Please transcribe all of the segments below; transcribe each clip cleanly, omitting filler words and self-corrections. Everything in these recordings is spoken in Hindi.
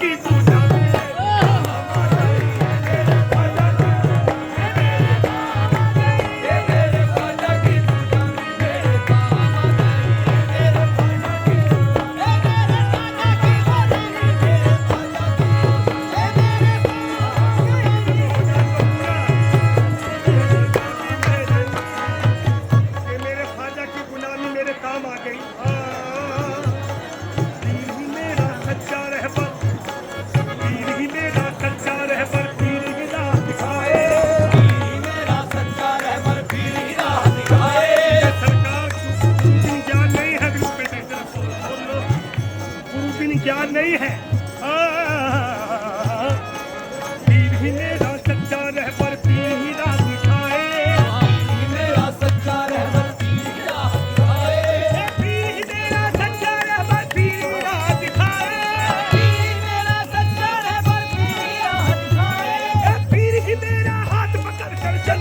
की पूजा ज्ञान नहीं है। पीर ही मेरा सच्चा रहबर पीर ही राह दिखाए। मेरा सच्चा रहबर पीर ही राह दिखाए। पीर ही मेरा सच्चा रहबर पीर ही राह दिखाए। पीर मेरा सच्चा रहबर पीर ही राह दिखाए। पीर ही मेरा हाथ पकड़ कर चल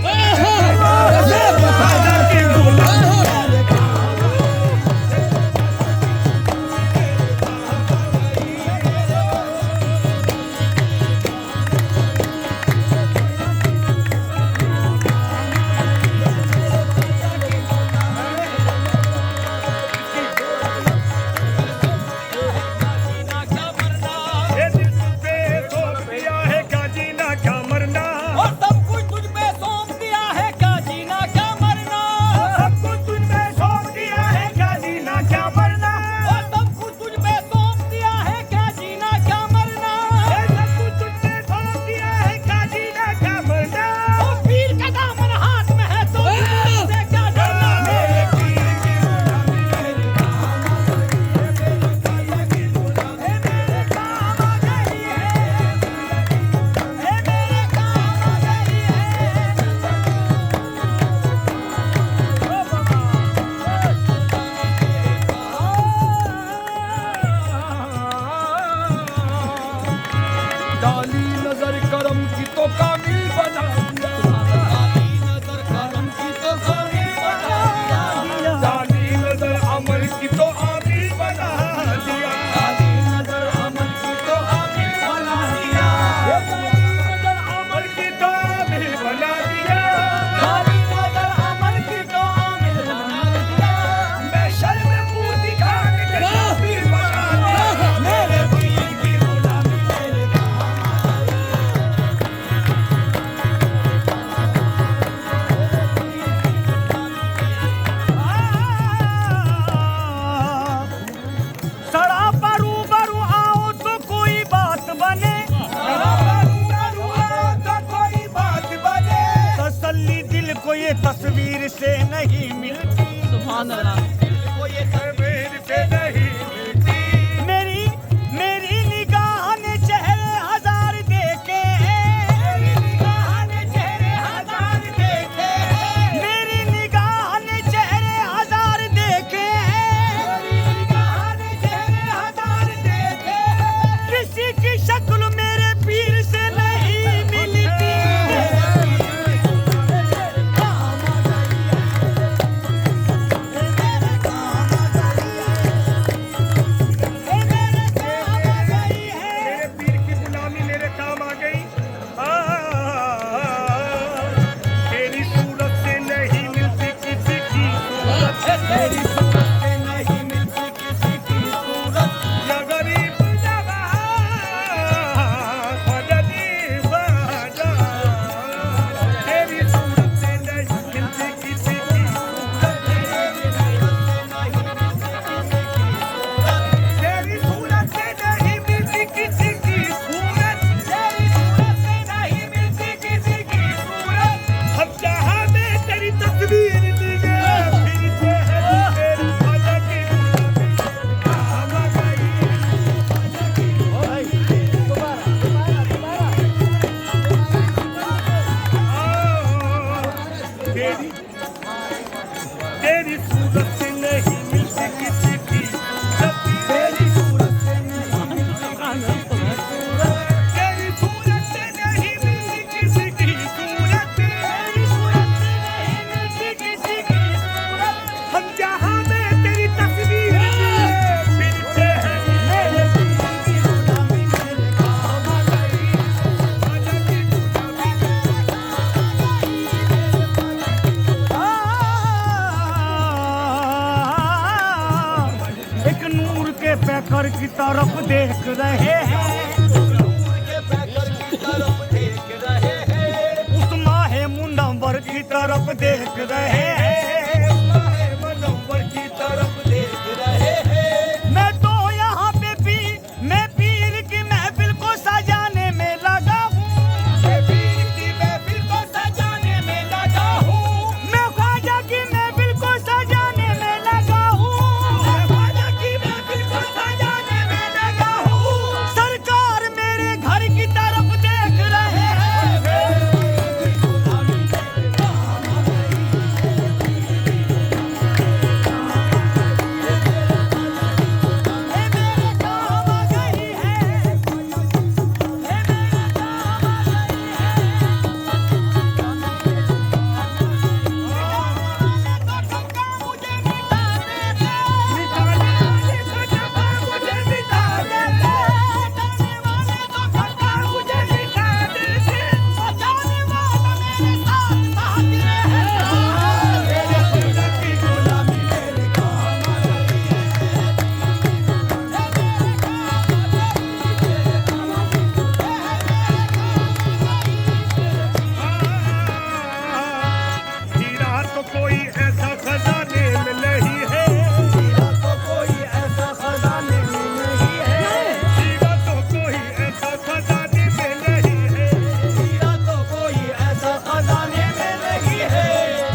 पैकर की तरफ देख रहे हैं, उस माहे मुनव्वर की तरफ देख रहे हैं। मैं तो यहाँ पे मैं पीर की महफिल को सजाने में लगा हूँ, मैं ख्वाजा की महफिल को सजाने में लगा हूँ, सरकार मेरे घर की तरफ देख रहे हैं। हीरा तो कोई ऐसा खजाने में नहीं है, हीरा तो कोई ऐसा खजाने में नहीं है, हीरा तो कोई ऐसा खजाने में नहीं है, हीरा तो कोई ऐसा खजाने में नहीं है,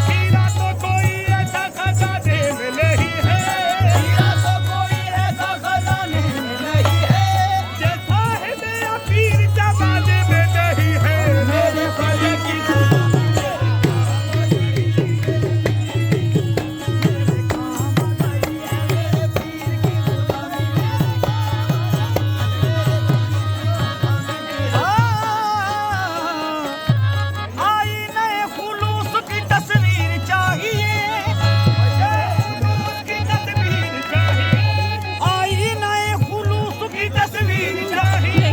हीरा तो कोई ऐसा खजाने में नहीं है, हीरा तो कोई ऐसा खजाने में नहीं है, जैसा है मेरा पीर जमाने में नहीं है। मेरे ख्वाजा की आईने खुलूस की तस्वीर चाहिए, आईने खुलूस की तस्वीर चाहिए,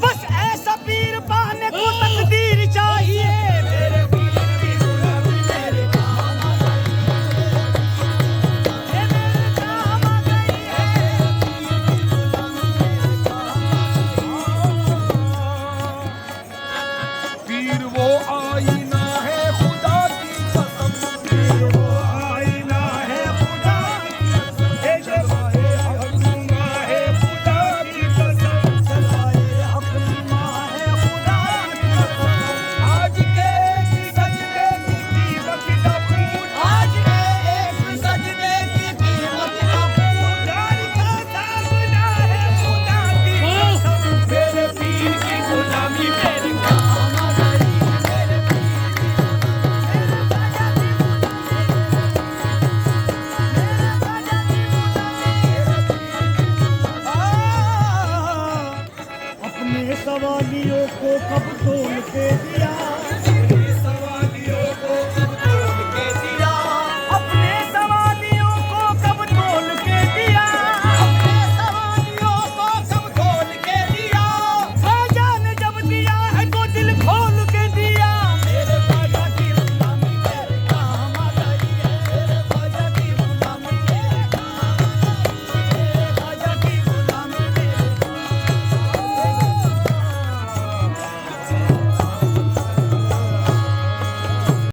बस ऐसा पीर पाने को तकदीर चाहिए। मेरे पीर की गुलामी मेरे काम आ गई है। पीर वो आईना है खुदा की कसम, पीर वो आईना है खुदा की कसम, जलाए हकमा है खुदा की कसम, जलाए हकमा है खुदा की कसम। आज के एक सजदे की कीमत न पूछ, आज के एक सजदे की कीमत न पूछ, जान का दामना है खुदा की कसम। मेरे पीर की गुलामी मेरे काम आ गई, मेरे अपने सवालियों को कब तो